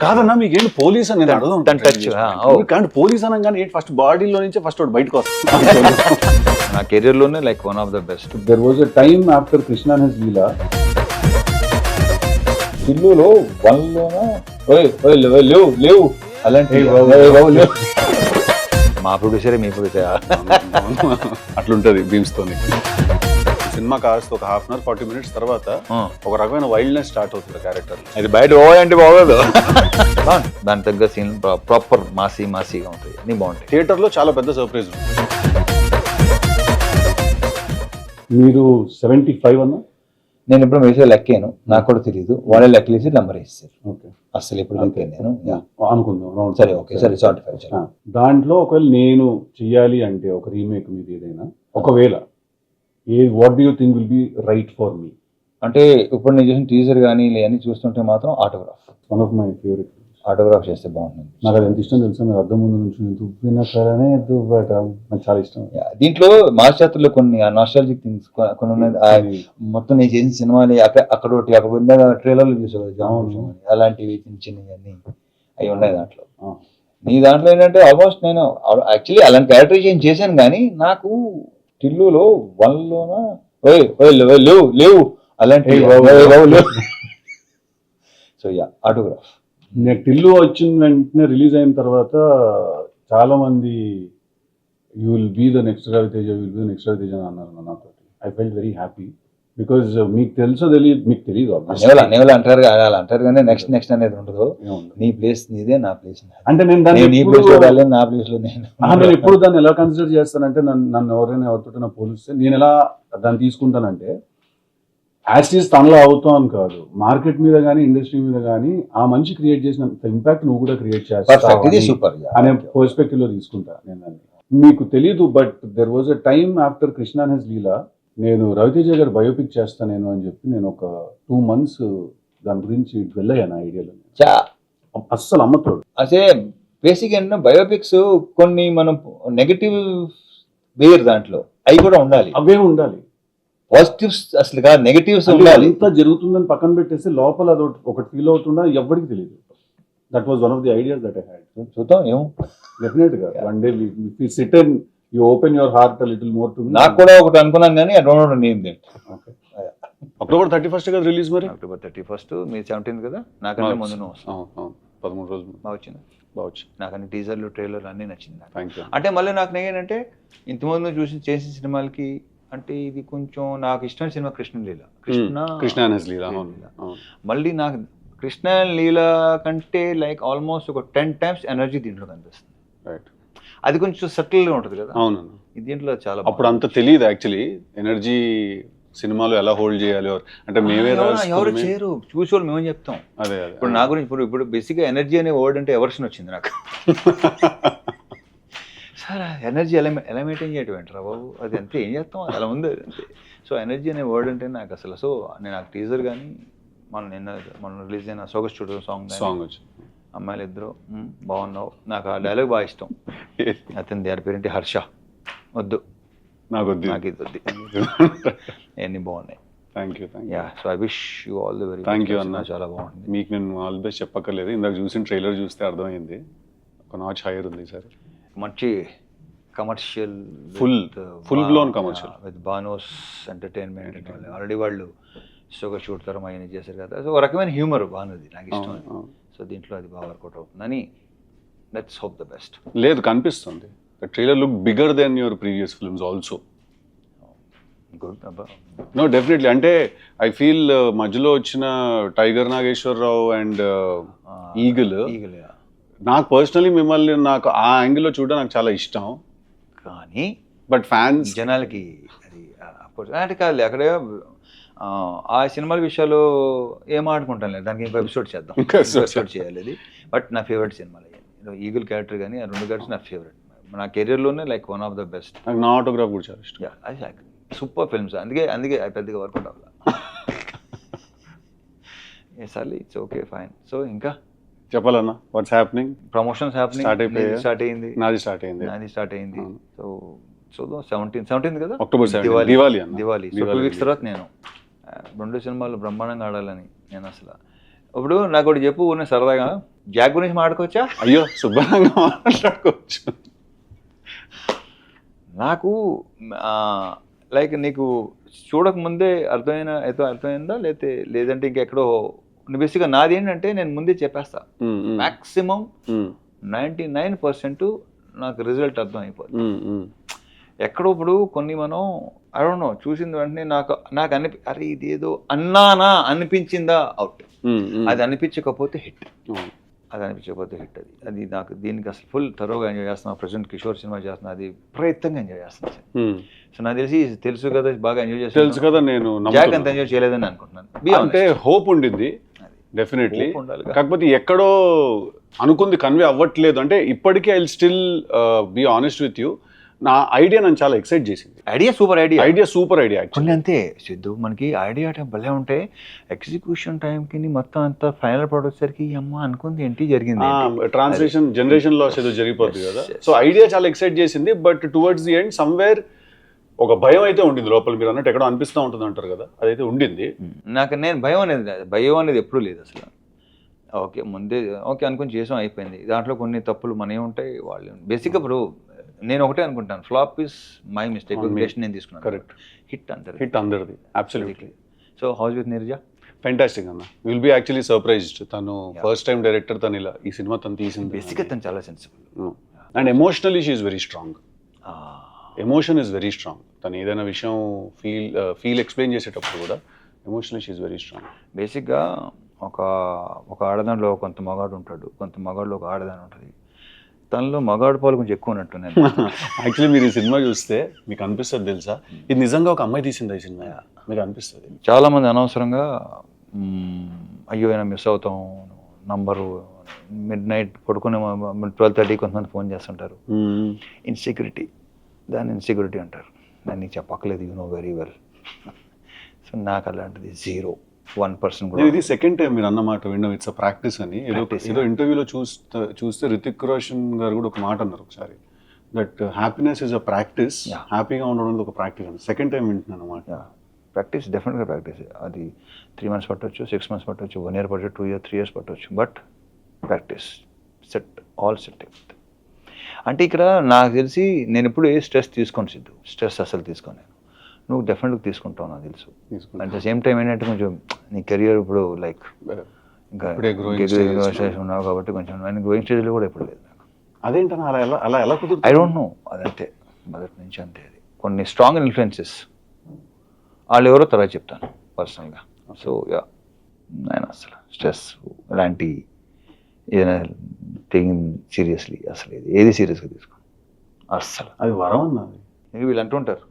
కాదన్నా మీకేంటి పోలీస్ అని నేను అడుగుదాం తన టచ్ కానీ పోలీస్ అనగానే ఏంటి ఫస్ట్ బాడీలో నుంచే ఫస్ట్ ఒకటి బయటకు వస్తుంది. నా కెరీర్ లోనే like one of the best. There was a time after Krishna and his Leela టిల్లులో లేవు అలాంటి మా ప్రొడ్యూసరే మీ ప్రొడ్యూసర్ అట్లుంటది బీమ్స్ తోని. సినిమా కాస్త ఒక 1/2 hour 40 minutes తర్వాత ఒక రకమైన వైల్డ్నెస్ స్టార్ట్ అవుతుంది క్యారెక్టర్. అది బయట పోవాలంటే బాగోదు. దాని తగ్గ సీన్ ప్రాపర్ మాసీగా ఉంటాయి, అన్ని బాగుంటాయి. థియేటర్ లో చాలా పెద్ద సర్ప్రైజ్. మీరు 75 అన్నా? నేను ఎప్పుడు వేసే లెక్కాను, నాకు కూడా తెలియదు. వాళ్ళే లెక్కలేసి నెంబర్ వేస్తారు. ఓకే, అసలు ఎప్పుడు లెక్కాను నేను అనుకుందాం. సరే ఓకే, సరే 75. దాంట్లో ఒకవేళ నేను చెయ్యాలి అంటే ఒక రీమేక్ మీద ఏదైనా, ఒకవేళ what do you think will be right for me? అంటే ఇప్పుడు నేను చేసిన టీజర్ కానీ ఇవన్నీ చూస్తుంటే మాత్రం autograph one of my favourite. Autograph చేస్తే బాగుంటుంది. నాకు అది ఎంత ఇష్టం తెలుసా, మీరు అద్దం ముందు నుంచి దువ్విన సరే దువ్వట నాకు చాలా ఇష్టం. దీంట్లో మాస్టర్లో కొన్ని నాస్టాలజిక్ థింగ్స్ కొన్ని ఉన్నాయి. మొత్తం నేను చేసిన సినిమాని అక్కడ ఒకటి అక్కడ ఉన్న ట్రైలర్లు చూసావు జాము అలాంటివి చిన్న చిన్నవి అవి ఉన్నాయి దాంట్లో. నీ దాంట్లో ఏంటంటే ఆల్మోస్ట్ నేను యాక్చువల్లీ అలాంటి క్యారెక్టరైజేషన్ చేశాను, కానీ నాకు టిల్లులో 1లోన లేవు అలాంటి. So yeah autograph. నేను టిల్లు వచ్చిన వెంటనే రిలీజ్ అయిన తర్వాత చాలా మంది you will be the next Ravi Teja, will be the next Ravi Teja అని అన్నారు నాతో. I felt very happy because మీకు తెలియదు అనేవాళ్ళు అంటారు, అలా అంటారు కానీ నెక్స్ట్ అనేది ఉండదు. నీ ప్లేస్ నీదే, నా ప్లేస్ అంటే నేను నీ ప్లేస్ లో వెళ్ళాలి, నా ప్లేస్ లో నేను ఎప్పుడు దాన్ని ఎలా కన్సిడర్ చేస్తానంటే, నన్ను ఎవరితో పోలిస్తే నేను ఎలా దాన్ని తీసుకుంటానంటే, యాస్టీస్ తనలో అవుతాం కాదు, మార్కెట్ మీద కానీ ఇండస్ట్రీ మీద కానీ ఆ మనిషి క్రియేట్ చేసిన ఇంపాక్ట్ నువ్వు కూడా క్రియేట్ చేస్తావు అనే పర్స్పెక్టివ్ లో తీసుకుంటా నేను దాన్ని. మీకు తెలీదు, but there was a time after Krishna and his Leela నేను రవితేజ గారు బయోపిక్ చేస్తాను నేను అని చెప్పి నేను ఒక 2 months దాని గురించి వెళ్ళాను ఐడియాలో. అస్సలు అమ్మతోడు. అదే బేసిక్ ఏంటంటే బయోపిక్స్ కొన్ని మనం నెగటివ్ వేరు దాంట్లో అవి కూడా ఉండాలి, అవే ఉండాలి. పాజిటివ్స్ అసలు కాదు, నెగటివ్స్ ఉండాలి. ఇంత జరుగుతుందని పక్కన పెట్టేసి లోపల అది ఒకటి ఫీల్ అవుతుందా ఎవరికి తెలియదు. That was one of the ideas that I had. చూద్దాం ఏమో, డెఫినెట్ గా one day we sit and you open your heart a little more to me. నాకు కూడా ఒకటి అనుకున్నాను కానీ I don't no name that. Okay, October 31st కదా release. మరి October 31st, మీ 17th కదా. నాకంటే ముందు 13 రోజులు బాగా వచ్చింది. బావచ్చు. నాకు అన్ని టీజర్లు ట్రైలర్లు అన్నీ నచ్చింది. Thank you. అంటే మళ్ళీ నాకు ఏంటంటే ఇంతకుముందు చేసిన సినిమాలకి అంటే ఇది కొంచెం నాకు ఇష్టమైన సినిమా కృష్ణ అండ్ హిస్ లీలా. మళ్ళీ నాకు కృష్ణ లీల కంటే లైక్ ఆల్మోస్ట్ ఒక 10 times ఎనర్జీ దీంట్లో కనిపిస్తుంది. రైట్, అది కొంచెం సటిల్గా ఉంటుంది కదా. అవును, దీంట్లో చాలా అప్పుడు అంత తెలియదు యాక్చువల్లీ ఎనర్జీ సినిమాలో ఎలా హోల్డ్ చేయాలి అంటే మేమే ఎవరు చేయరు, చూసేవాళ్ళు మేమని చెప్తాం. అదే ఇప్పుడు నా గురించి ఇప్పుడు బేసిక్గా ఎనర్జీ అనే వర్డ్ అంటే ఎవర్షన్ వచ్చింది నాకు. సార్ ఎనర్జీ ఎలా మెయింటైన్ చేయటం ఏంటరా బాబు, అది అంతే, ఏం చేస్తాం, అలా ఉంది అంతే. సో ఎనర్జీ అనే వర్డ్ అంటే నాకు అసలు, సో నేను నాకు టీజర్ కానీ మనం రిలీజ్ అయిన సోగస్ స్టూడియో సాంగ్ వచ్చి అమ్మాయిలు ఇద్దరు బాగున్నావు, నాకు ఆ డైలాగ్ బాగా ఇష్టం. అతని దాని పేరేంటి, హర్ష. వద్దు నాకు ఇది వద్దు, అన్నీ బాగున్నాయి. Thank you. Yeah, so I wish you all the very. Thank you అన్న, చాలా బాగుంది. మీకు నేను ఆల్ ది బెస్ట్ చెప్పక్కర్లేదు, ఇందాక చూసిన ట్రైలర్ చూస్తే అర్థమైంది. ఒక నాచ్ హైయర్ ఉంది సార్. మంచి commercial, full blown commercial with బానోస్ ఎంటర్టైన్మెంట్. ఆల్రెడీ వాళ్ళు షోగా షూట్ తరం అవన్నీ చేశారు కదా. సో ఒక రకమైన హ్యూమర్ బాగున్నది, నాకు ఇష్టం. సో దీంట్లో అది బాగా వర్కౌట్ అవుతుందని లెట్స్ హోప్ ద బెస్ట్. లేదు, కనిపిస్తుంది. The trailer looked bigger than your previous films also. Good. No, definitely. అంటే I feel మధ్యలో వచ్చిన టైగర్ నాగేశ్వరరావు అండ్ ఈగల్ నాకు పర్సనలీ మిమ్మల్ని నాకు ఆ యాంగిల్లో చూడడం నాకు చాలా ఇష్టం. కానీ బట్ ఫ్యాన్స్ జనాలకి అది అంటే కాదు, అక్కడే ఆ సినిమాల విషయాలు ఏం ఆడుకుంటాం లేదు, దానికి ఇంకో ఎపిసోడ్ చేద్దాం, ఎపిసోడ్ చేయాలి అది. బట్ నా ఫేవరెట్ సినిమాలు ఈగల్ క్యారెక్టర్ కానీ ఆ 2 క్యారెక్టర్స్ నా ఫేవరెట్. నా కెరీర్లోనే like one of the best. నాకు నా ఆటోగ్రాఫ్ కూడా చాలా ఇష్టం. అది సూపర్ ఫిల్మ్స్, అందుకే పెద్దగా వర్కౌట్ అవ్వాలి. Surely, it's okay, fine. So ఇంకా చెప్పాలన్నా, వాట్స్ హ్యాపెనింగ్? ప్రమోషన్స్ స్టార్ట్ అయింది. నాది స్టార్ట్ అయింది. సో చూద్దాం. 17th కదా, October 17. దివాళీ. సో 2 weeks తర్వాత నేను 2 సినిమాలు బ్రహ్మాండంగా ఆడాలని నేను అసలు. ఇప్పుడు నాకు ఒకటి చెప్పు, సరదాగా జాక్ గురించి మాట్లాడుకోవచ్చా? అయ్యో శుభ్రంగా మాట్లాడుకోవచ్చు. నాకు లైక్ నీకు చూడకముందే అర్థమైందా లేదంటే ఇంకెక్కడో బేసిక్గా నాది ఏంటంటే నేను ముందే చెప్పేస్తా. మ్యాక్సిమం 99% నాకు రిజల్ట్ అర్థం అయిపోతుంది. ఎక్కడో ఇప్పుడు కొన్ని మనం ఐ డోంట్ నో చూసిన వెంటనే నాకు అరే ఇదేదో అన్నానా అనిపించిందా అవుట్, అది అనిపించకపోతే హిట్, అది నాకు దీనికి అసలు ఫుల్ థరోగా ఎంజాయ్ చేస్తున్నాను. ప్రజెంట్ కిషోర్ సినిమా చేస్తున్నా, అది ప్రయత్నంగా ఎంజాయ్ చేస్తున్నాను. సో నాకు తెలుసు కదా బాగా ఎంజాయ్ చేస్తాను, తెలుసు కదా. నేను జాక్ అంత ఎంజాయ్ చేయలేదని అనుకుంటున్నాను. అంటే హోప్ ఉండింది డెఫినెట్లీ, కాకపోతే ఎక్కడో అనుకుంది కన్వే అవ్వట్లేదు. అంటే ఇప్పటికీ I still be honest with you, నా ఐడియా నన్ను చాలా ఎక్సైట్ చేసింది. Idea super idea actually. అంతే సిద్ధు, మనకి ఐడియా టైం భలే ఉంటే ఎగ్జిక్యూషన్ టైంకి మొత్తం అంతా ఫైనల్ ప్రోడక్ట్ వచ్చేసరికి అమ్మ అనుకుంది ఏంటి జరిగింది, ట్రాన్స్లేషన్ జనరేషన్ లాస్ ఏదో జరిగిపోతుంది కదా. సో ఐడియా చాలా ఎక్సైట్ చేసింది, but towards the end somewhere ఒక భయం అయితే ఉండింది లోపల. మీరు అన్నట్టు ఎక్కడో అనిపిస్తూ ఉంటుంది అంటారు కదా, అదైతే ఉండింది. నేను భయం అనేది ఎప్పుడూ లేదు అసలు. ముందే అనుకుని చేసాం, అయిపోయింది. దాంట్లో కొన్ని తప్పులు మనమే ఉంటాయి, వాళ్ళు బేసిక్గా. ఇప్పుడు నేను ఒకటే అనుకుంటాను, flop is my mistake, decision నేను తీసుకున్నాను. కరెక్ట్. హిట్ అందరిది absolutely. So house with Neeraja fantastic అన్న. Will be actually surprised. తను ఫస్ట్ టైం డైరెక్టర్, తను ఇలా ఈ సినిమా తను తీసింది. బేసిక్గా తను చాలా sensible and emotionally she is very strong. Emotion is very strong. తను ఏదైనా విషయం ఫీల్ ఎక్స్ప్లెయిన్ చేసేటప్పుడు కూడా emotionally she is very strong. బేసిక్గా ఒక ఆడదానిలో కొంత మగాడు ఉంటాడు, కొంత మగాడులో ఒక ఆడదాని ఉంటుంది. తనలో మగాడు పాలు కొంచెం ఎక్కువ ఉన్నట్టు. యాక్చువల్లీ మీరు ఈ సినిమా చూస్తే మీకు అనిపిస్తుంది తెలుసా, ఇది నిజంగా ఒక అమ్మాయి తీసింది ఈ సినిమా మీకు అనిపిస్తుంది. చాలా మంది అనవసరంగా అయ్యో అయినా మిస్ అవుతాం నంబరు, మిడ్ పడుకునే 12:30 కొంతమంది ఫోన్ చేస్తుంటారు. ఇన్సెక్యూరిటీ, దాన్ని ఇన్సెక్యూరిటీ అంటారు. దాన్ని చెప్పక్కలేదు, you know very well. So నాకు అలాంటిది 0-1% కూడా. ఇది సెకండ్ టైం మీరు అన్నమాట విన్నాం, ఇట్స్ అ ప్రాక్టీస్ అని. ఏదో ఇంటర్వ్యూలో చూస్తే రితిక్ రోషన్ గారు కూడా ఒక మాట అన్నారు ఒకసారి, that happiness is a practice, హ్యాపీగా ఉండడం ఒక ప్రాక్టీస్ అని. సెకండ్ టైం వింటున్నాను అన్నమాట. ప్రాక్టీస్, డెఫినెట్గా ప్రాక్టీస్. అది 3 months పట్టవచ్చు, 6 months పట్టవచ్చు, 1 year పట్టవచ్చు, 2 years 3 years పట్టవచ్చు, బట్ ప్రాక్టీస్ ఆల్ సెట్. అంటే ఇక్కడ నాకు తెలిసి నేను ఎప్పుడు ఏ స్ట్రెస్ తీసుకోను సిద్ధు, స్ట్రెస్ అసలు తీసుకోను నేను. నువ్వు డెఫినెట్గా తీసుకుంటావు నాకు తెలుసు. అట్ ద సేమ్ టైం ఏంటంటే కొంచెం నీ కెరియర్ ఇప్పుడు లైక్ ఇంకా ఉన్నావు కాబట్టి కొంచెం నేను గ్రోయింగ్ స్టేజ్లో కూడా ఎప్పుడు లేదు నాకు. అదేంటన్నా అలా ఎలా కుదురు? ఐ డోంట్ నో, అదంతే మొదటి నుంచి అంతే. అది కొన్ని స్ట్రాంగ్ ఇన్ఫ్లుయెన్సెస్, వాళ్ళు ఎవరో తర్వాత చెప్తాను పర్సనల్గా. సో నేను అసలు స్ట్రెస్ ఇలాంటి ఏదైనా టేకింగ్ సీరియస్లీ అసలు ఏది సీరియస్గా తీసుకోండి అస్సలు. అది వరం అన్నది. వీళ్ళు అంటుంటారు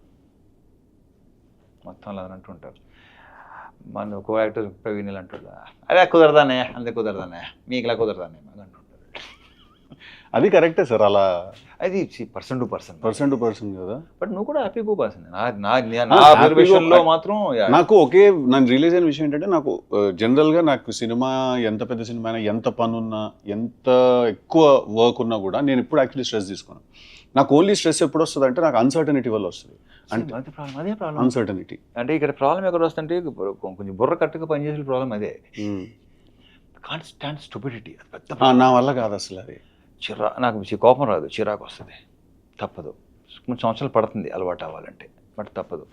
మొత్తం అలా అంటుంటారు. మన కో యాక్టర్ ప్రవీణ్ అంటాడు, అదే కుదరదానే, అంతే కుదరదానే, మీకు ఇలా కుదరదానే అంటుంటారు. అది కరెక్టే సార్, అలా అది పర్సన్ టు పర్సన్ కదా. బట్ నువ్వు కూడా హ్యాపీ పర్సన్. నా మాత్రం నాకు నన్ను రిలీజ్ అయిన విషయం ఏంటంటే, నాకు జనరల్గా నాకు సినిమా ఎంత పెద్ద సినిమా అయినా, ఎంత పని ఉన్నా, ఎంత ఎక్కువ వర్క్ ఉన్నా కూడా నేను ఇప్పుడు యాక్చువల్లీ స్ట్రెస్ తీసుకున్నాను. నాకు ఓన్లీ స్ట్రెస్ ఎప్పుడు వస్తుంది అంటే నాకు అన్సర్టనిటీ వల్ల వస్తుంది. అంటే అదే ప్రాబ్లం, అన్సర్టనిటీ. అంటే ఇక్కడ ప్రాబ్లం ఎక్కడ వస్తుంటే కొంచెం బుర్ర కట్టుగా పనిచేసే ప్రాబ్లం అదే. కాంట్ స్టాండ్ స్టూపిడిటీ, నా వల్ల కాదు అసలు. అది నాకు కోపం రాదు, చిరాకు వస్తుంది, తప్పదు. కొన్ని సంవత్సరాలు పడుతుంది అలవాటు అవ్వాలంటే, బట్ తప్పదు.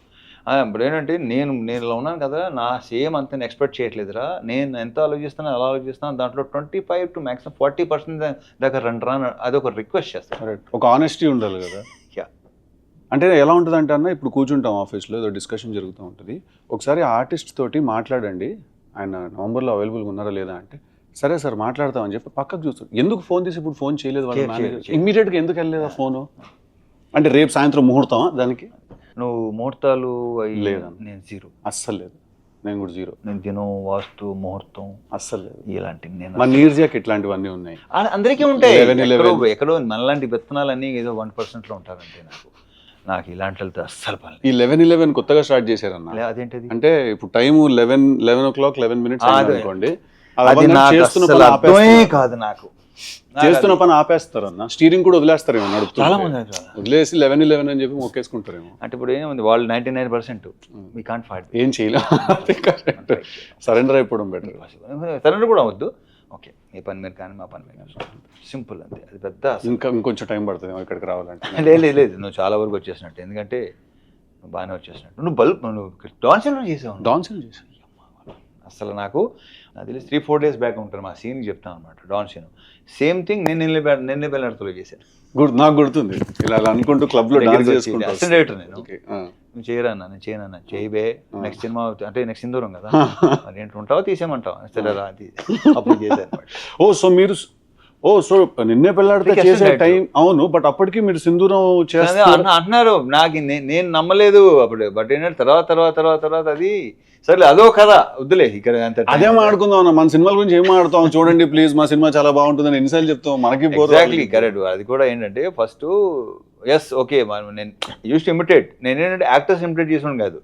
ఇప్పుడు ఏంటంటే నేను ఇలా ఉన్నాను కదా, నా సేమ్ అంత ఎక్స్పెక్ట్ చేయట్లేదురా, నేను ఎంత ఆలోచిస్తాను అలా ఆలోచిస్తాను, దాంట్లో 25 to maximum 40% దగ్గర రండి, అదొక రిక్వెస్ట్ చేస్తాను. ఒక ఆనెస్టీ ఉండాలి కదా. అంటే ఎలా ఉంటుంది అంటే అన్న, ఇప్పుడు కూర్చుంటాం ఆఫీస్లో, ఏదో డిస్కషన్ జరుగుతూ ఉంటుంది, ఒకసారి ఆర్టిస్ట్ తోటి మాట్లాడండి, ఆయన నవంబర్లో అవైలబుల్గా ఉన్నారా లేదా అంటే, సరే సార్ మాట్లాడతామని చెప్పి పక్కకు చూస్తాడు. ఎందుకు ఫోన్ తీసి ఇప్పుడు ఫోన్ చేయలేదు వాళ్ళ మేనేజర్, ఇమ్మీడియట్గా ఎందుకు వెళ్ళలేదు ఆ ఫోను? అంటే రేపు సాయంత్రం ముహూర్తమా దానికి? నువ్వు ముహూర్తాలు లేదు, నేను 0 అస్సలు లేదు. నేను కూడా 0. నేను దినం, వాస్తు, ముహూర్తం అస్సలు లేదు. ఇలాంటివి నేను మా నీర్జాకి ఇట్లాంటివన్నీ ఉన్నాయి, అందరికీ ఉంటాయి. ఎక్కడో మనలాంటి విత్తనాలన్నీ ఏదో 1%లో ఉంటారంటే నాకు ఇలాంటి అస్సలు పని. ఈ 11:11 కొత్తగా స్టార్ట్ చేశారన్న. అదేంటది అంటే ఇప్పుడు టైం 11 o'clock 11 minutes అనుకోండి, కాదు నాకు చేస్తున్న పని ఆపేస్తారు అన్న. స్టీరింగ్ కూడా వదిలేస్తారేమో, నడుపుతారు, వదిలేసి 11:11 అని చెప్పి మొక్కేసుకుంటారేమో. అంటే ఇప్పుడు ఏముంది, వాళ్ళు 99% వీ కాంట్ ఫైట్, ఏం చేయలేం. సరెండర్ అయిపోవడం బెటర్. సరెండర్ కూడా అవద్దు. ఓకే, మీ పని మీరు కానీ మా పని మీరు సింపుల్ అంతే. అది పెద్ద ఇంకొంచెం టైం పడుతుంది ఇక్కడికి రావాలంటే. లేదు నువ్వు చాలా వరకు వచ్చేసినట్టు, ఎందుకంటే నువ్వు బాగానే వచ్చేసినట్టు. నువ్వు డాన్సన్ చేసావు. డాన్సన్ చేసావు అసలు నాకు తెలిసి 3-4 days బ్యాక్ ఉంటాను మా సీన్కి చెప్తాను అనమాట. డాన్ సీన్ సేమ్ థింగ్ నిన్నే బెల్లర్తో చేశాను. నాకు గుర్తుంది. ఇలా అనుకుంటూ క్లబ్ లో డాన్స్ చేసుకుంటూ అసిస్టెంట్ డైరెక్టర్ నేను. నువ్వు చేయరన్నా, నేను చేయనన్నా, చేయబే నెక్స్ట్ సినిమా అంటే నెక్స్ట్ సింధూరం కదా, మరి ఏంటి ఉంటావో తీసేయమంటావు, సరే రా అప్పుడు చేశాను అనమాట. సో నిన్నే పెళ్ళాడితే చేసే టైం. అవును, బట్ అప్పటికి మీరు సింధూరం చేస్తారు అంటున్నారు. నాకు నేను నమ్మలేదు అప్పుడు. బట్ ఏంటంటే తర్వాత అది సరే అదో కదా వద్దులే ఇక్కడ అదే మాట్లాడుకుందాం అన్న. మన సినిమాల గురించి ఏం మాట్లాడతాం చూడండి ప్లీజ్, మా సినిమా చాలా బాగుంటుందని ఎన్నిసార్లు చెప్తాం, మనకి ఎగ్జాక్ట్లీ కరెక్ట్. అది కూడా ఏంటంటే ఫస్ట్ ఎస్ ఓకే నేను యూస్ టు ఇమిటేట్. నేను ఏంటంటే యాక్టర్స్ ఇమిటేట్ చేసుకుని కాదు.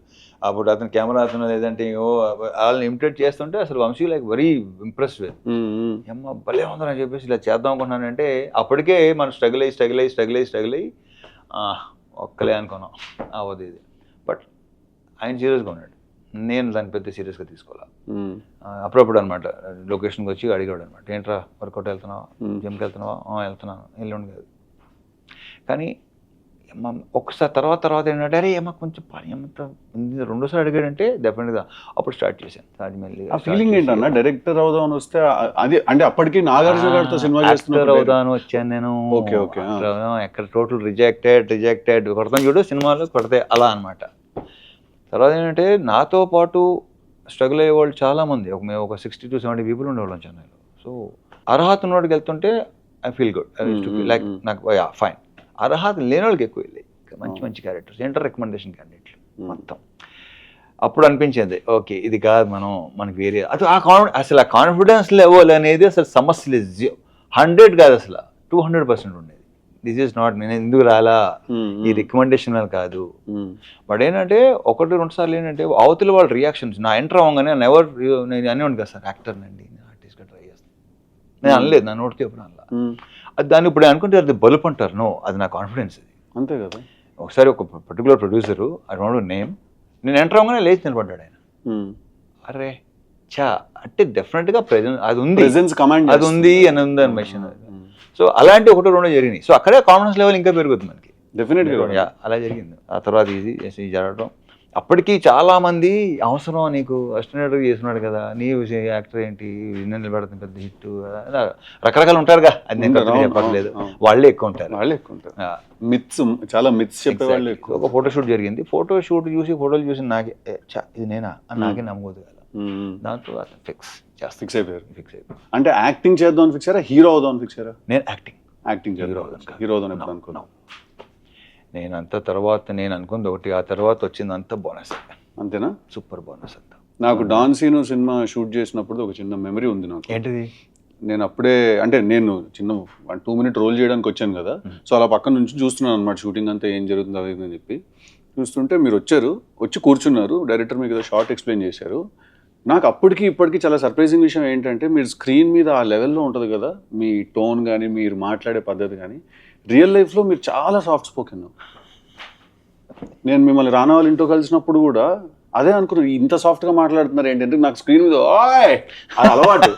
అప్పుడు అతను కెమెరా అతను లేదంటే వాళ్ళని ఇమిటేట్ చేస్తుంటే అసలు Vamsi like very impress with అమ్మ భలే ఉందని చెప్పేసి ఇలా చేద్దాం అనుకున్నానంటే అప్పటికే మనం స్ట్రగుల్ అయ్యి ఒక్కలే అనుకున్నాం అవ్వదు ఇది. బట్ ఆయన సీరియస్గా ఉన్నాడు, నేను దాన్ని పెద్ద సీరియస్గా తీసుకోవాలి. అప్పుడప్పుడు అనమాట లొకేషన్కి వచ్చి అడిగాడు అనమాట, ఏంట్రా వర్కౌట్ వెళ్తున్నావా, జిమ్కి వెళ్తున్నావా, వెళ్తున్నాను, ఎల్లుండి కాదు. కానీ ఒకసారి తర్వాత ఏంటంటే అరే ఏమో కొంచెం పని రెండోసారి అడిగాడంటే డెఫినెట్గా అప్పుడు స్టార్ట్ చేశాను. ఆ ఫీలింగ్ ఏంటన్నా డైరెక్టర్ అవుదామని వస్తే అది అంటే అప్పటికి నాగార్జున గారితో సినిమా యాక్టర్ అవుదామని వచ్చాను నేను. ఎక్కడ టోటల్ రిజెక్టెడ్ కొడతాను చూడు సినిమాలు కొడితే అలా అనమాట. తర్వాత ఏంటంటే నాతో పాటు స్ట్రగుల్ అయ్యే వాళ్ళు చాలామంది, మేము ఒక 60 to 70 people ఉండేవాళ్ళం చెన్నైలో. సో అర్హత ఉన్నవాడికి వెళ్తుంటే ఐ ఫీల్ గుడ్, లైక్ నాకు ఫైన్. అర్హత లేని వాళ్ళకి ఎక్కువ వెళ్ళాయి మంచి క్యారెక్టర్స్, ఇంటర్ రికమెండేషన్ క్యాండిడేట్లు మొత్తం. అప్పుడు అనిపించింది ఓకే ఇది కాదు మనకి వేరే అది అసలు ఆ కాన్ఫిడెన్స్ లెవెల్ అనేది అసలు సమస్య లేదు. 100 కాదు అసలు 200% ఉండేది. దిస్ ఈజ్ నాట్ నేను ఎందుకు రాలా ఈ రికమెండేషన్ వల్ల కాదు. బట్ ఏంటంటే 1-2 సార్లు ఏంటంటే అవతల వాళ్ళ రియాక్షన్స్ నా ఎంటర్ అవ్వగానే నేను అనేవాడిని కదా సార్ యాక్టర్ అండి, నేను ఆర్టిస్ట్గా ట్రై చేస్తాను, నేను అనలేదు, నా నోటితో ఎప్పుడు అనలా. అది దాన్ని ఇప్పుడు అనుకుంటే అది బలుపు అంటారు. నో, అది నా కాన్ఫిడెన్స్. అది అంతే కదా. ఒకసారి ఒక particular producer I don't no name, నేను ఎంటర్ అవ్వగానే లేచి నిలబడ్డాడు ఆయన. అరే అంటే డెఫినెట్గా అది ఉంది అని ఉంది అని మెషిన్. సో అలాంటి 1-2 జరిగినాయి. సో అక్కడే కాన్ఫిడెన్స్ లెవెల్ ఇంకా పెరుగుతుంది మనకి డెఫినెట్గా. అలా జరిగింది. ఆ తర్వాత ఇది జరగడం. అప్పటికి చాలా మంది అవసరం నీకు అసిస్టెంట్ చేస్తున్నాడు కదా, నీ యాక్టర్ ఏంటి నిలబడుతుంది పెద్ద హిట్, రకరకాలు ఉంటారుగా, అది నేను చెప్పట్లేదు, వాళ్ళే ఎక్కువ ఉంటారు. మిత్స్ చాలా మిత్స్ చెప్పేవాళ్ళు. ఒక ఫోటోషూట్ జరిగింది, ఫోటోలు చూసి నాకే ఇది నేనా అని నాకే నమ్మకూడదు కదా. దాంతో ఫిక్స్ అయిపోయారు. అంటే యాక్టింగ్ చేద్దాం అని ఫిక్స్ అయ్యారా, హీరో అవుదాం అని ఫిక్స్ అయ్యారా? నేను యాక్టింగ్ హీరో అవుదాం ఎప్పుడు అనుకున్నాను. నేను అనుకుంది ఒకటి, ఆ తర్వాత వచ్చింది అంతా బోనస్. అంతేనా? సూపర్ బోనస్ అంతా. నాకు డాన్ సీను సినిమా షూట్ చేసినప్పుడు ఒక చిన్న మెమరీ ఉంది నాకు. ఏంటిది? నేను అప్పుడే అంటే నేను చిన్న 2 minute రోల్ చేయడానికి వచ్చాను కదా, సో అలా పక్కన నుంచి చూస్తున్నాను అనమాట షూటింగ్ అంతా ఏం జరుగుతుంది అవి అని చెప్పి చూస్తుంటే మీరు వచ్చి కూర్చున్నారు, డైరెక్టర్ మీకు ఏదో షార్ట్ ఎక్స్ప్లెయిన్ చేశారు. నాకు అప్పటికి ఇప్పటికీ చాలా సర్ప్రైజింగ్ విషయం ఏంటంటే మీరు స్క్రీన్ మీద ఆ లెవెల్లో ఉంటుంది కదా మీ టోన్ కానీ మీరు మాట్లాడే పద్ధతి కానీ, రియల్ లైఫ్లో మీరు చాలా సాఫ్ట్ స్పోకెన్. నేను మిమ్మల్ని రానా వాళ్ళ ఇంట్లో కలిసినప్పుడు కూడా అదే అనుకున్నాను, ఇంత సాఫ్ట్గా మాట్లాడుతున్నారు ఏంటంటే నాకు స్క్రీన్ మీద ఓయ్ అది అలవాటు,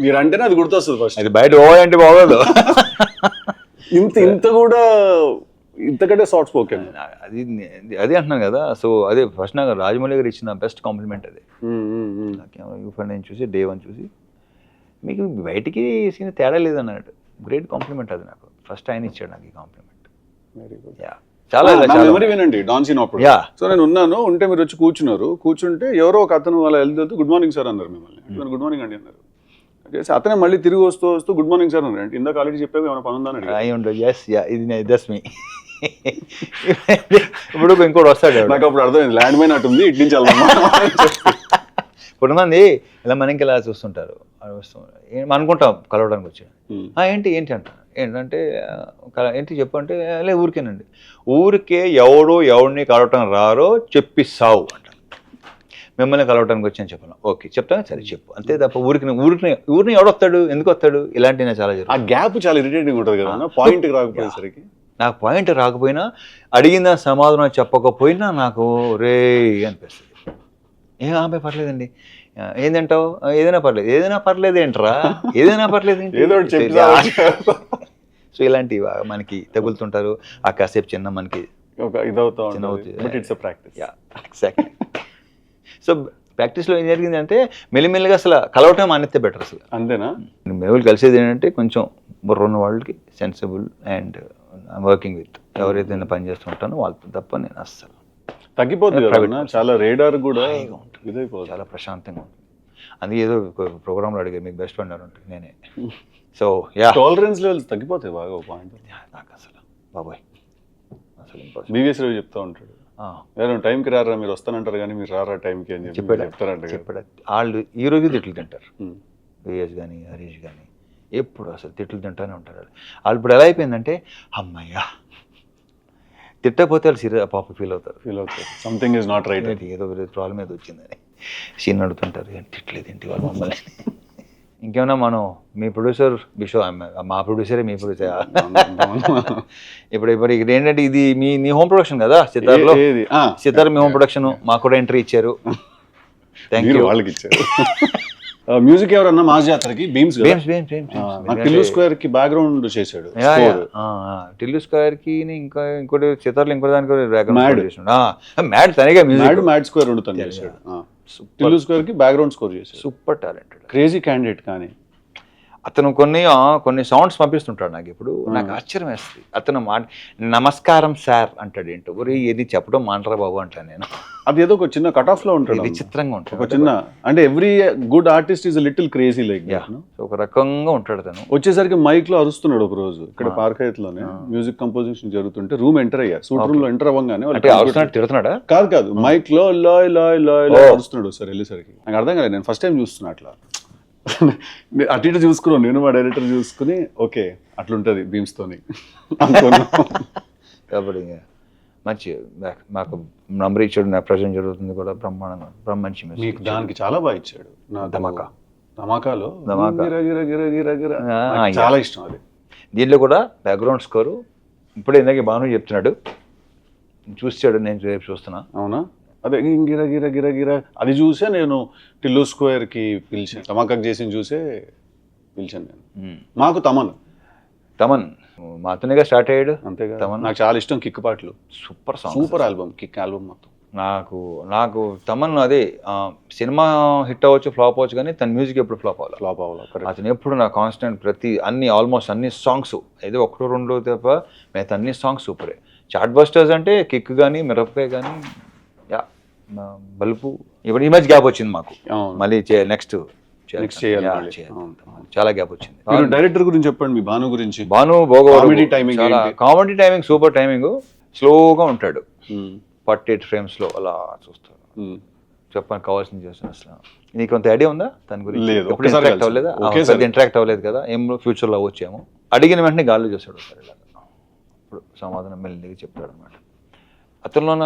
మీరంటేనే అది గుర్తొస్తుంది ఫస్ట్. అది బయట ఓ అంటే బాగోదు, ఇంత కూడా ఇంతకంటే సాఫ్ట్ స్పోకెన్. అదే అంటున్నాను కదా. సో అదే ఫస్ట్ నాకు రాజమౌళి గారు ఇచ్చిన బెస్ట్ కాంప్లిమెంట్ అదే. నేను చూసి డే 1 చూసి మీకు బయటికి సీన్ తేడా లేదన్నాడు, గ్రేట్ కాంప్లిమెంట్ అది నాకు. ఫస్ట్ ఆయన ఇచ్చాడు నాకు ఈ కాంప్లిమెంట్. Very good. చాలా మెమరీ వినండి డాన్ సీన్ అప్పుడు. సో నేను ఉంటే మీరు వచ్చి కూర్చుంటే ఎవరో ఒక అతను వాళ్ళ వెళ్తూ గుడ్ మార్నింగ్ సార్ అన్నారు మిమ్మల్ని. గుడ్ మార్నింగ్ అండి అన్నారు. అతనే మళ్ళీ తిరిగి వస్తూ గుడ్ మార్నింగ్ సార్ అన్నారు. అంటే ఇందాక ఆల్రెడీ చెప్పావు ఏమైనా పని ఉందని. ఇప్పుడు ఇంకోటి వస్తాడు, నాకు అప్పుడు అర్థమైంది ల్యాండ్ మైన్ అటు ఉంది, ఇటు నుంచి కొంతమంది ఇలా మనకి ఇలా చూస్తుంటారు, అనుకుంటాం కలవడానికి వచ్చాడు. ఏంటి అంటారు, ఏంటంటే ఏంటి చెప్పు అంటే లే ఊరికేనండి, ఊరికే ఎవరిని కలవటం రారో చెప్పిస్తావు అంటారు. మిమ్మల్ని కలవటానికి వచ్చాను చెప్పాను, ఓకే చెప్తాను సరే చెప్పు అంతే తప్ప ఊరిని ఎవడొస్తాడు, ఎందుకు వస్తాడు, ఇలాంటివి చాలా జరుగుతుంది. ఆ గ్యాప్ చాలా ఇరిటేటింగ్ ఉంటుంది కదా, పాయింట్ రాకపోయేసరికి. నాకు పాయింట్ రాకపోయినా అడిగిన సమాధానం చెప్పకపోయినా నాకు రే అనిపిస్తుంది. ఏం ఆమె పర్లేదండి, ఏంటంటావు ఏదైనా పర్లేదు, ఏదైనా పర్లేదు ఏంట్రా, ఏదైనా పర్లేదు ఏంటి? ఏదో ఒకటి చెప్పి సో ఇలాంటివి మనకి తగులుతుంటారు. ఆ కాసేపు చిన్న మనకి ఒక ఇదవుతా చిన్న ఉంటుంది but it's practice. Exactly. So ప్రాక్టీస్లో ఏం జరిగిందంటే మెల్లిమెల్లిగా అసలు కలవటం మానేస్తే బెటర్. అసలు అంతేనా? మేము కలిసేది ఏంటంటే కొంచెం బుర్రున్న వాళ్ళకి సెన్సిబుల్ అండ్ వర్కింగ్ విత్ ఎవరైతే పని చేస్తుంటానో వాళ్ళతో తప్ప నేను అస్సలు తగ్గిపోతుంది కదా Private అన్న? చాలా రేడార్ కూడా హాయిగా ఉంటుంది. ఇదైపోతుంది. చాలా ప్రశాంతంగా ఉంటుంది. అందుకే ఏదో ప్రోగ్రాంలో అడిగారు మీకు బెస్ట్ ఫ్రెండ్ అని ఉంటుంది నేనే. సో యా టాలరెన్స్ లెవెల్స్ తగ్గిపోతాయి బాగా ఒక పాయింట్. నాకు అసలు బాబాయ్ అసలు impossible. బీవీఎస్ రావు చెప్తా ఉంటాడు, ఆ, ఎవరు టైంకి రారా మీరు వస్తానంటారు కానీ మీరు రారా టైంకి అని చెప్పి చెప్పాడు చెప్తారంట కదా. చెప్పాడు. వాళ్ళు ఈ రోజు తిట్లు తింటారు, ఉమ్. విఎస్ కానీ హరీష్ కానీ ఎప్పుడు అసలు తిట్లు తింటానే ఉంటారు వాళ్ళు. వాళ్ళు ఇప్పుడు ఎలా అయిపోయిందంటే అమ్మయ్యా తిట్టకపోతే వాళ్ళు సీరియస్ పాప ఫీల్ అవుతారు, ఫీల్ అవుతారు సంథింగ్ ఇస్ నాట్ రైట్. ఏదో ప్రాబ్లం ఏదో వచ్చిందని సీన్ అడుగుతుంటారు. ఏంటి తిట్టలేదు ఏంటి వాళ్ళు మమ్మల్ని. ఇంకేమన్నా మనం మీ ప్రొడ్యూసర్ బిషో, మా ప్రొడ్యూసరే మీ ప్రొడ్యూసర్. ఇప్పుడు ఇక్కడ ఏంటంటే ఇది నీ హోమ్ ప్రొడక్షన్ కదా సితార్లో. సితార్ మీ హోమ్ ప్రొడక్షన్, మాకు కూడా ఎంట్రీ ఇచ్చారు. Thank you. వాళ్ళకి ఇచ్చారు. మ్యూజిక్ ఎవరన్నా మాస్ జాతరకి బీమ్స్ టిల్లు స్క్వేర్ కి బ్యాక్గ్రౌండ్ చేశాడు. టిల్లు స్క్వేర్ కి ఇంకా ఇంకోటి సితార్లో ఇంకో దానికి Mad. మ్యాడ్ తనగా మ్యూజిక్ మ్యాడ్ స్క్వేర్ రెండు తను చేశాడు. టిల్లు స్క్వేర్ కి బ్యాక్గ్రౌండ్ స్కోర్ చేశాడు. Super talented, crazy candidate. కానీ అతను కొన్ని సౌండ్స్ పంపిస్తుంటాడు నాకు. ఇప్పుడు నాకు ఆశ్చర్యం వేస్తుంది. అతను నమస్కారం సార్ అంటాడు. ఏంటో ఒరే ఇది చెప్పడం మాంటరా బాబు అంటాను నేను. అది ఏదో ఒక చిన్న కట్ ఆఫ్ లో ఉంటాడు, విచిత్రంగా ఉంటాడు. ఒక చిన్న అంటే every good artist is little crazy like. ఒక రకంగా ఉంటాడు తను. వచ్చేసరికి మైక్ లో అరుస్తున్నాడు ఒక రోజు ఇక్కడ పార్క్ హైత్ లోనే మ్యూజిక్ కంపోజిషన్ జరుగుతుంటే రూమ్ ఎంటర్ అయ్యారు. సూట్ రూమ్ లో ఎంటర్ అవ్వగానే అంటే అవసరం తిడుతున్నాడా? కాదు మైక్ లో లాయ్ లాయ్ లాయ్ లాయ్ అరుస్తున్నాడు. సార్ వెళ్ళేసరికి నాకు అర్థం కాలేదు. నేను ఫస్ట్ టైం చూస్తున్నా అట్లా. అటు ఇటు చూసుకున్నాను నేను, మా డైరెక్టర్ చూసుకుని ఓకే అట్లుంటది బీమ్స్ తోని అనుకున్నాను. కాబట్టి మంచి మాకు నంబర్ ఇచ్చాడు. నా ప్రజెంట్ జరుగుతుంది కూడా బ్రహ్మాండంగా మంచి మీకు దానికి చాలా బాగా ఇచ్చాడు. నా ధమాకాలో గిర గిర గిర గిర గిర నాకు చాలా ఇష్టం అది. దీంట్లో కూడా బ్యాక్గ్రౌండ్ స్కోరు ఇప్పుడే ఇందాక భాను చెప్తున్నాడు, చూసాడు, నేను రేపు చూస్తున్నా. అవునా? అదే గిర గిర గిర గిర అది చూసే నేను టిల్లు స్క్వేర్ కి పిలిచాను. ధమాకా చేసి చూసే పిలిచాను నేను. మాకు తమన్ మాతోనేగా స్టార్ట్ అయ్యాడు. అంతేగా. తమన్ నాకు చాలా ఇష్టం. కిక్ పాటలు super song, super album, kick album మొత్తం. నాకు తమన్ అదే సినిమా హిట్ అవ్వచ్చు ఫ్లాప్ అవ్వచ్చు కానీ తన మ్యూజిక్ ఎప్పుడు ఫ్లాప్ అవ్వాలి. అతను ఎప్పుడు నా కాన్స్టెంట్ ఆల్మోస్ట్ అన్ని సాంగ్స్ ఏదో ఒకటో రెండో తప్ప మిగతా అన్ని సాంగ్స్ సూపరే. చార్ట్ బస్టర్స్ అంటే కిక్ కానీ మిరపకాయ కానీ బల్బు. ఇప్పుడు ఈ మధ్య గ్యాప్ వచ్చింది మాకు, మళ్ళీ నెక్స్ట్ చేయాలి. చాలా గ్యాప్ వచ్చింది. డైరెక్టర్ గురించి చెప్పండి, మీ భాను గురించి. Bhanu comedy timing super timing. స్లోగా ఉంటాడు, 48 ఫ్రేమ్స్ లో అలా చూస్తాడు. చెప్పాను కావాల్సింది చేస్తాను. అసలు నీకు కొంత ఐడియా ఉందా దాని గురించి? ఎప్పుడు ఇంటరాక్ట్ అవ్వలేదా? ఇంటరాక్ట్ అవ్వలేదు కదా. ఏం ఫ్యూచర్ లో వచ్చాము. అడిగిన వెంటనే గాల్లో చేస్తాడు సార్ ఇలా. ఇప్పుడు సమాధానం మెల్లిగా చెప్తాడు అనమాట. అతనిలోన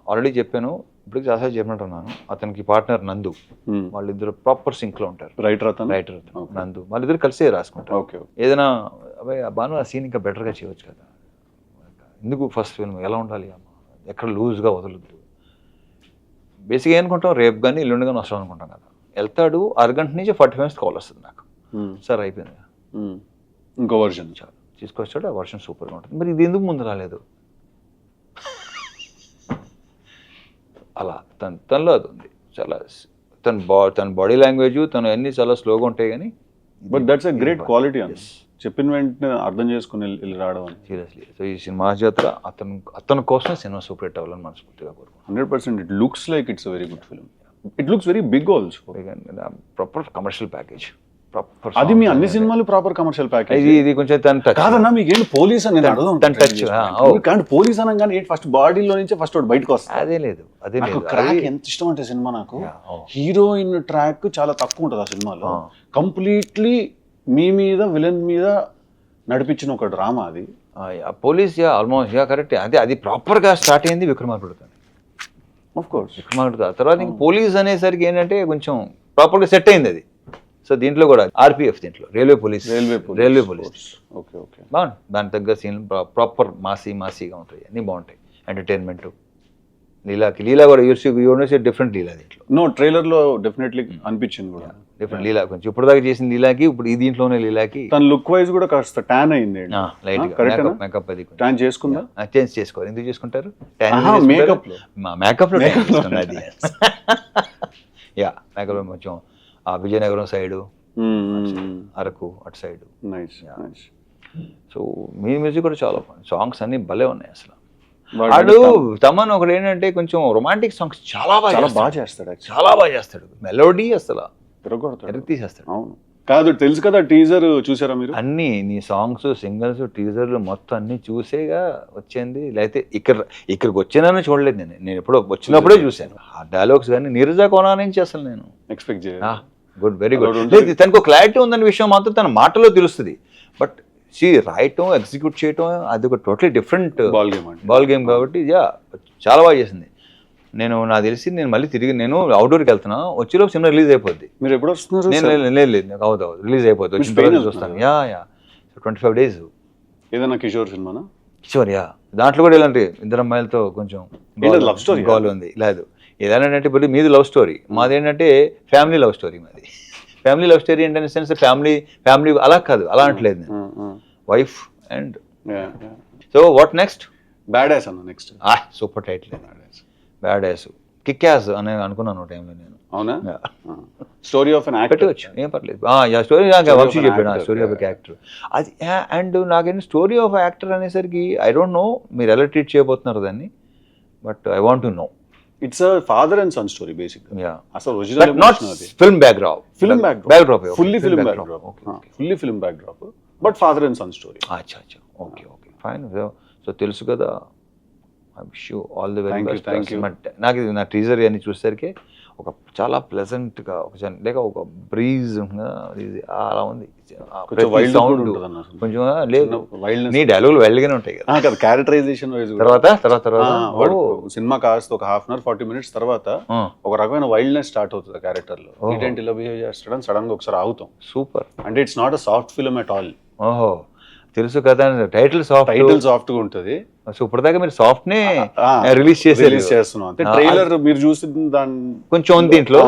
ఆల్రెడీ చెప్పాను, ఇప్పుడు చాలాసార్లు చెప్పినట్టున్నాను. అతనికి పార్ట్నర్ నందు, వాళ్ళిద్దరు ప్రాపర్ సింక్ లో ఉంటారు. రైటర్ నందు, వాళ్ళిద్దరు కలిసే రాసుకుంటారు. ఏదైనా అబ్బాయి బాను ఆ సీన్ ఇంకా బెటర్ గా చేయవచ్చు కదా, ఎందుకు ఫస్ట్ ఫిల్మ్ ఎలా ఉండాలి, ఎక్కడ లూజ్గా వదలొద్దు. బేసిక్గా ఏమనుకుంటాం, రేపు కానీ ఎల్లుండి కానీ వస్తాం అనుకుంటాం కదా. వెళ్తాడు, అరగంట నుంచి 40 minutes కాల్ వస్తుంది నాకు, సార్ అయిపోయింది ఇంకో వర్షన్ చాలు తీసుకొచ్చాడు. ఆ వర్షన్ సూపర్గా ఉంటుంది. మరి ఇది ఎందుకు ముందు రాలేదు? అలా తనలో అది ఉంది. చాలా తన బాడీ లాంగ్వేజ్ తను అన్ని చాలా స్లోగా ఉంటాయి కానీ but that's a great quality అని చెప్పిన వెంటనే అర్థం చేసుకుని వెళ్ళి రావడం అని. సీరియస్లీ. సో ఈ సినిమా జాతర అతని కోసం సినిమా సూపర్ హిట్ అవ్వాలని మనస్ఫూర్తిగా కోరుకుంటున్నాను. 100%. It looks like it's very good film. It looks very big also. Proper commercial package. అది మీ అన్ని సినిమాలు ప్రాపర్ కమర్షియల్ ప్యాకేజ్. ఇది కొంచెం తన టచ్ కాదన్నా. మీకు ఏంటి పోలీస్ అని కానీ పోలీస్ అనగానే ఫస్ట్ బాడీలో నుంచి ఫస్ట్ బయటకు వస్తుంది. అదే లేదు. ఎంత ఇష్టం అంటే సినిమా నాకు, హీరోయిన్ ట్రాక్ చాలా తక్కువ ఉంటుంది ఆ సినిమాలో. కంప్లీట్లీ మీ మీద విలన్ మీద నడిపించిన ఒక డ్రామా అది. Police almost correct. అది ప్రాపర్ గా స్టార్ట్ అయింది విక్రమార్కుడితో. ఆఫ్ కోర్స్ విక్రమార్కుడు. తర్వాత ఇంక పోలీస్ అనేసరికి ఏంటంటే కొంచెం ప్రాపర్ గా సెట్ అయింది అది. సో దీంట్లో కూడా ఆర్పిఎఫ్, దీంట్లో రైల్వే పోలీస్. ఓకే ఓకే బాగుంది. దాని తగ్గ సీన్ ప్రాపర్ మాసీగా ఉంటాయి, అన్నీ బాగుంటాయి. ఎంటర్టైన్మెంట్ లీలా కూడా యూనివర్సిటీ డిఫరెంట్ లీలా దీంట్లో నో ట్రైలర్ లో డెఫినెట్లీ అనిపించింది కూడా డిఫరెంట్ లీలా కొంచెం ఇప్పుడు దాకా చేసిన లీలాకి ఇప్పుడు ఈ దీంట్లోనే లీలాకి తన లుక్ వైజ్ కూడా కాస్త ట్యాన్ అయింది లైట్ correct ఆ? మేకప్ అది ట్యాన్ చేసుకుందా చేంజ్ చేసుకోవాలి ఎందుకు చేసుకుంటారు మేకప్ లో మేకప్ లో అది యా మేకప్ లో కొంచెం ఆ విజయనగరం సైడ్ అరకు అటు సైడ్ నైస్ నైస్ సో మీ మ్యూజిక్ కూడా చాలా సాంగ్స్ అన్ని భలే ఉన్నాయి అసలు వాడు తమన్ ఒకడు ఏంటంటే కొంచెం రొమాంటిక్ సాంగ్స్ చాలా బాగా చేస్తాడు చాలా బాగా చేస్తాడు మెలోడీ అసలు తిరగొడతాడు ఎరగ తీసేస్తాడు అవును కాదు తెలుసు కదా టీజర్ చూసారా మీరు అన్ని నీ సాంగ్స్ సింగిల్స్ టీజర్లు మొత్తం అన్ని చూసేగా వచ్చింది లేకపోతే ఇక్కడికి వచ్చినానని చూడలేదు నేను ఎప్పుడో వచ్చినప్పుడే చూశాను ఆ డైలాగ్స్ కానీ నీరజా కోనా నుంచి అసలు నేను ఎక్స్పెక్ట్ గుడ్ వెరీ గుడ్ లేదు తనకు క్లారిటీ ఉందన్న విషయం మాత్రం తన మాటలో తెలుస్తుంది బట్ రాయటం ఎగ్జిక్యూట్ చేయటం అది ఒక టోటలీ డిఫరెంట్ బాల్ గేమ్ కాబట్టి యా చాలా బాగా చేసింది నాకు తెలిసి నేను మళ్ళీ తిరిగి నేను అవుట్డోర్కి వెళ్తున్నా వచ్చేలోపు సినిమా రిలీజ్ అయిపోద్ది మీరు ఎప్పుడు వస్తున్నారు నేను లేదు నాకు అవుతుంది రిలీజ్ అయిపోద్ది వచ్చిన తర్వాత చూస్తాను యా 25 days ఏదైనా కిషోర్ సినిమానా కిషోర్ యా దాంట్లో కూడా ఇలాంటి ఇద్దరు అమ్మాయిలతో కొంచెం లవ్ స్టోరీ గోల్ ఉంది లేదు ఏదైనా ఇప్పుడు మీది లవ్ స్టోరీ మాది ఏంటంటే ఫ్యామిలీ లవ్ స్టోరీ మాది ఫ్యామిలీ లవ్ స్టోరీ ఏంటంటే సెన్స్ ఫ్యామిలీ అలా కాదు అలా అంటలేదు నేను wife and so what next bad ass అన్న next super title bad ass kick ass అని అనుకున్నాను టైంలో నేను అవునా స్టోరీ ఆఫ్ అన్ యాక్టర్ పెట్టవచ్చు ఏం పర్లేదు స్టోరీ వంశీ చెప్పాను స్టోరీ ఆఫ్ యాక్టర్ అది అండ్ నాకేంటి స్టోరీ ఆఫ్ యాక్టర్ అనేసరికి ఐ డోంట్ నో మీరు ఎలా ట్రీట్ చేయబోతున్నారు దాన్ని but I want to know it's father and son story basic yeah అసలు original not film backdrop fully film backdrop but father and son story అచ్చా okay fine so తెలుసు కదా I wish you all the very best నాకు ఇది నా teaser అని చూసేసరికి ఒక చాలా ప్లెజెంట్గా లేక ఒక బ్రీజ్ అలా ఉంది సౌండ్ కొంచెం లేదు నీ డైలాగులు వైల్డ్గానే ఉంటాయి కదా క్యారెక్టరైజేషన్ వైజ్ తర్వాత సినిమా కాస్త ఒక 1/2 hour 40 minutes తర్వాత ఒక రకమైన వైల్డ్నెస్ స్టార్ట్ అవుతుంది క్యారెక్టర్ లో ఏంటి ఇలా బిహేవ్ చేస్తాడని సడన్ గా ఒకసారి ఆగుతాం సూపర్ అంటే it's not a soft film at all ఓహో తెలుసు కదా టైటిల్ సాఫ్ట్ గా ఉంటుంది సో ఇప్పటిదాకా మీరు సాఫ్ట్ నే రిలీజ్ చేస్తున్నాం అంటే ట్రైలర్ మీరు చూసిన దాని కొంచెం ఉంది దీంట్లో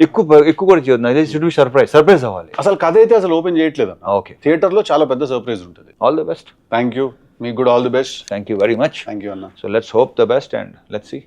ఎక్కువ కూడా చేయొద్దు సర్ప్రైజ్ అవ్వాలి అసలు కథ అయితే అసలు ఓపెన్ చేయట్లేదు ఓకే థియేటర్ లో చాలా పెద్ద సర్ప్రైజ్ ఉంటుంది all the best thank you మీకు కూడా all the best thank you very much thank you అన్న so let's hope the best and let's see